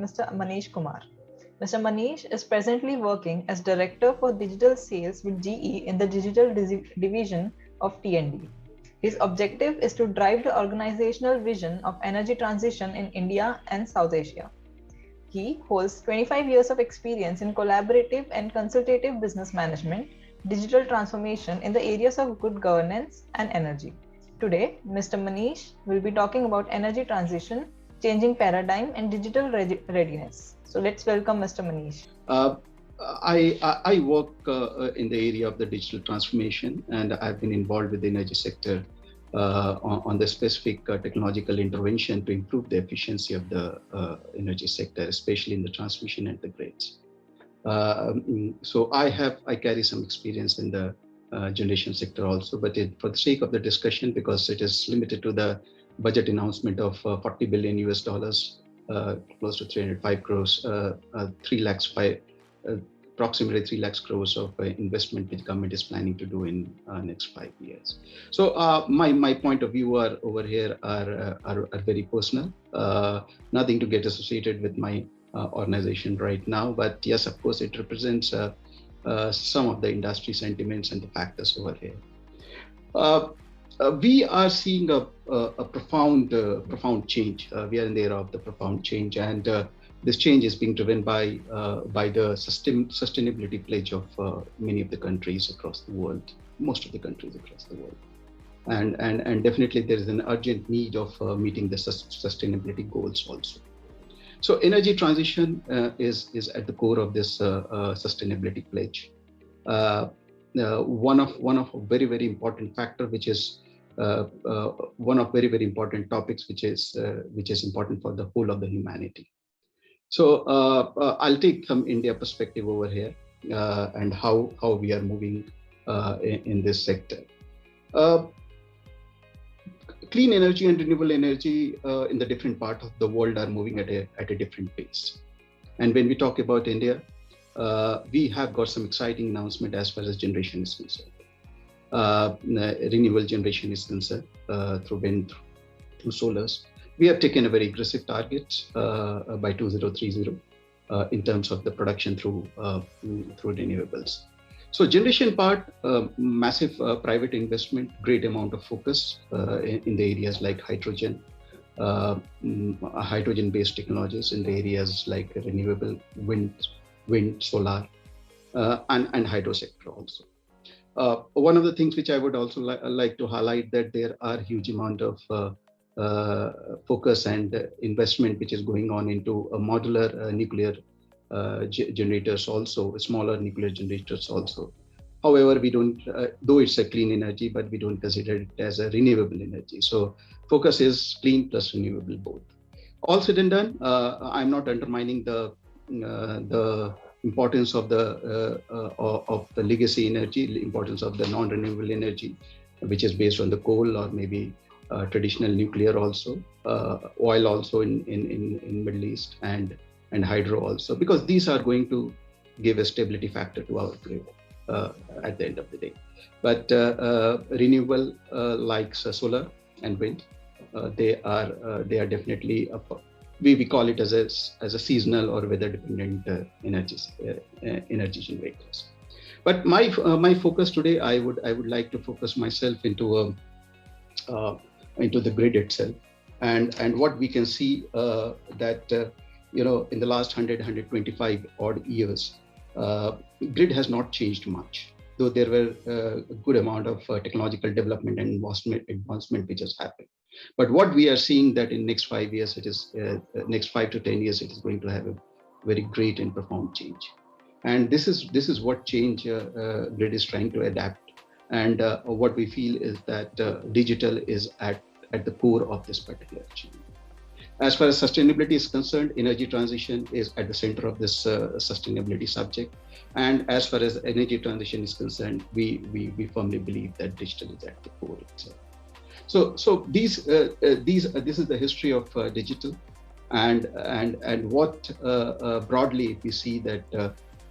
Mr. Manish Kumar. Mr. Manish is presently working as Director for Digital Sales with GE in the Digital Division of T&D. His objective is to drive the organizational vision of energy transition in India and South Asia. He holds 25 years of experience in collaborative and consultative business management, digital transformation in the areas of good governance and energy. Today, Mr. Manish will be talking about energy transition, changing paradigm, and digital readiness. So let's welcome Mr. Manish. I work in the area of the digital transformation, and I've been involved with the energy sector on the specific technological intervention to improve the efficiency of the energy sector, especially in the transmission and the grids. So I carry some experience in the generation sector also, but for the sake of the discussion, because it is limited to the budget announcement of $40 billion US, close to 305 crores, 3 lakhs by approximately 3 lakhs crores of investment which government is planning to do in next 5 years. So my point of view over here are very personal, nothing to get associated with my organization right now, but yes, of course, it represents some of the industry sentiments and the factors over here. We are seeing a profound change. We are in the era of the profound change, and this change is being driven by the sustainability pledge of many of the countries across the world, most of the countries across the world, and definitely there is an urgent need of meeting the sustainability goals also. So energy transition is at the core of this sustainability pledge. One of a very important factor, which is one of very important topics, which is important for the whole of the humanity. So I'll take some India perspective over here and how we are moving in this sector. Clean energy and renewable energy in the different parts of the world are moving at a different pace. And when we talk about India, we have got some exciting announcement as far as generation is concerned. Renewable generation is concerned through wind, through solars. We have taken a very aggressive target by 2030 in terms of the production through renewables. So generation part, massive private investment, great amount of focus in the areas like hydrogen, hydrogen-based technologies in the areas like renewable wind, solar, and hydro sector also. One of the things which I would also like to highlight, that there are huge amount of focus and investment which is going on into a modular nuclear generators also, smaller nuclear generators also. However, we don't, though it's a clean energy, but we don't consider it as a renewable energy. So focus is clean plus renewable both. All said and done, I'm not undermining the importance of the legacy energy, the importance of the non-renewable energy, which is based on the coal or maybe traditional nuclear also, oil also in Middle East, and hydro also, because these are going to give a stability factor to our grid at the end of the day. But renewable like solar and wind, they are definitely we call it as a seasonal or weather dependent energy generators. But my focus today, I would like to focus myself into the grid itself, and what we can see that in the last 125 odd years, grid has not changed much, though there were a good amount of technological development and advancement which has happened. But what we are seeing that in next 5 years, it is next 5 to 10 years, it is going to have a very great and profound change. And this is what change grid is trying to adapt. And what we feel is that digital is at the core of this particular change. As far as sustainability is concerned, energy transition is at the center of this sustainability subject. And as far as energy transition is concerned, we firmly believe that digital is at the core itself. So this is the history of digital, and what broadly if we see that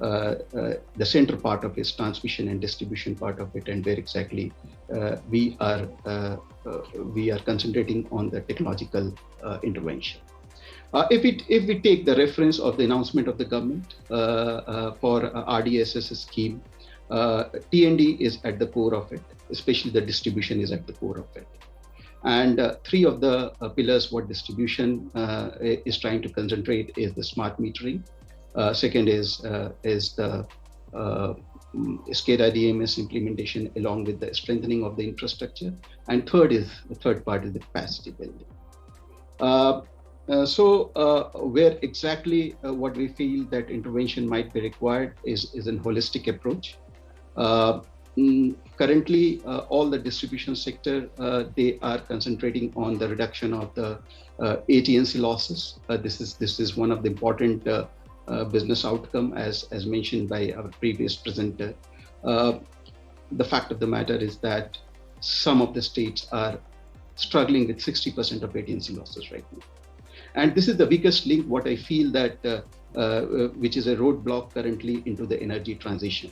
the center part of its transmission and distribution part of it, and where exactly we are concentrating on the technological intervention. If we take the reference of the announcement of the government for RDSS scheme, T&D is at the core of it, especially the distribution is at the core of it. And three of the pillars what distribution is trying to concentrate is the smart metering. Second is the SCADA DMS implementation along with the strengthening of the infrastructure. And the third part is the capacity building. Where exactly what we feel that intervention might be required is an holistic approach. Currently, all the distribution sector, they are concentrating on the reduction of the AT&C losses. This is one of the important business outcome as mentioned by our previous presenter. The fact of the matter is that some of the states are struggling with 60% of AT&C losses right now. And this is the weakest link, what I feel that, which is a roadblock currently into the energy transition.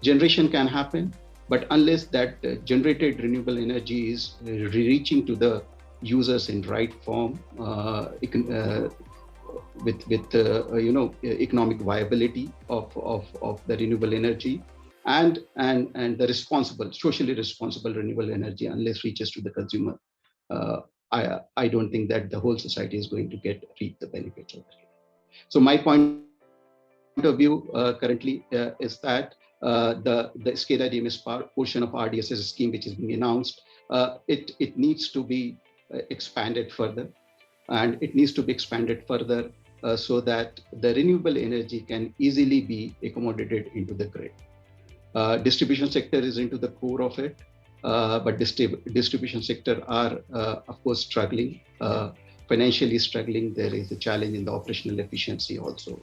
Generation can happen, but unless that generated renewable energy is reaching to the users in right form, with economic viability of the renewable energy and the socially responsible renewable energy, unless reaches to the consumer, I don't think that the whole society is going to reap the benefits of it. So my point of view currently is that the SCADA DMS portion of RDSS scheme, which is being announced, it needs to be expanded further, and it needs to be expanded further so that the renewable energy can easily be accommodated into the grid. Distribution sector is into the core of it, but distribution sector are of course struggling, financially struggling. There is a challenge in the operational efficiency also.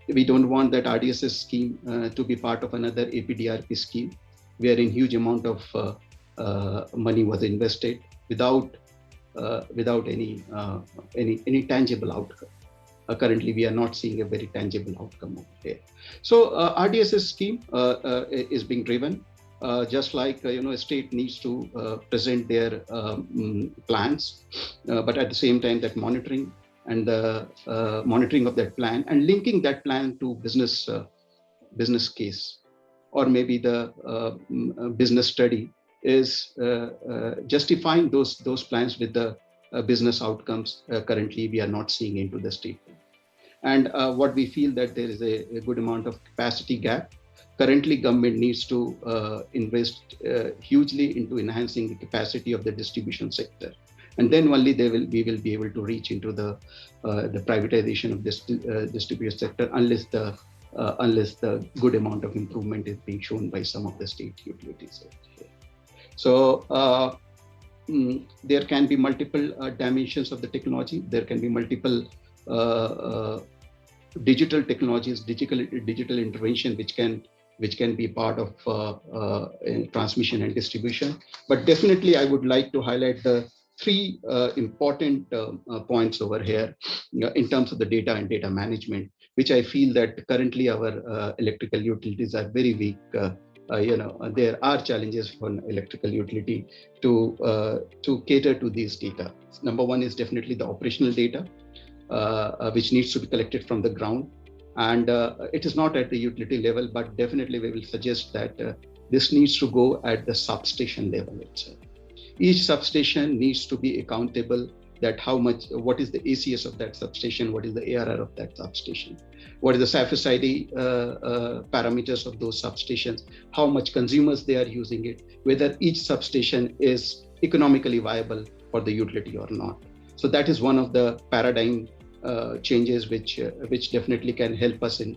We don't want that RDSS scheme to be part of another APDRP scheme, wherein huge amount of money was invested without any tangible outcome. Currently, we are not seeing a very tangible outcome over there. So RDSS scheme is being driven. Just like a state needs to present their plans, but at the same time that monitoring and the monitoring of that plan and linking that plan to business case, or maybe the business study is justifying those plans with the business outcomes. Currently, we are not seeing into the state. And what we feel that there is a good amount of capacity gap. Currently, government needs to invest hugely into enhancing the capacity of the distribution sector, and then only we will be able to reach into the privatization of this distribution sector, unless the good amount of improvement is being shown by some of the state utilities. So there can be multiple dimensions of the technology. There can be multiple digital technologies, digital intervention, which can be part of transmission and distribution. But definitely, I would like to highlight the three important points over here in terms of the data and data management, which I feel that currently our electrical utilities are very weak. There are challenges for electrical utility to cater to these data. Number one is definitely the operational data, which needs to be collected from the ground. And it is not at the utility level, but definitely we will suggest that this needs to go at the substation level itself. Each substation needs to be accountable that what is the ACS of that substation, what is the ARR of that substation, what is the SAFSID parameters of those substations, how much consumers they are using it, whether each substation is economically viable for the utility or not. So that is one of the paradigm changes which definitely can help us in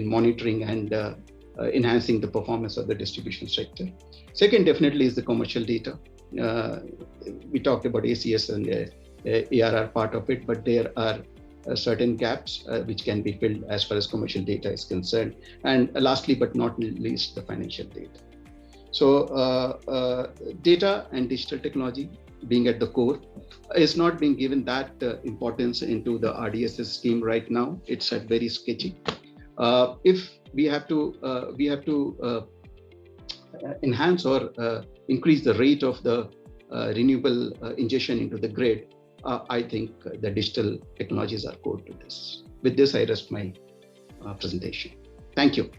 monitoring and enhancing the performance of the distribution sector. Second, definitely is the commercial data. We talked about ACS and ARR part of it, but there are certain gaps which can be filled as far as commercial data is concerned. And lastly, but not least, the financial data. So data and digital technology being at the core is not being given that importance into the RDSS scheme right now. It's at very sketchy. If we have to enhance or increase the rate of the renewable ingestion into the grid, I think the digital technologies are core to this. With this, I rest my presentation. Thank you.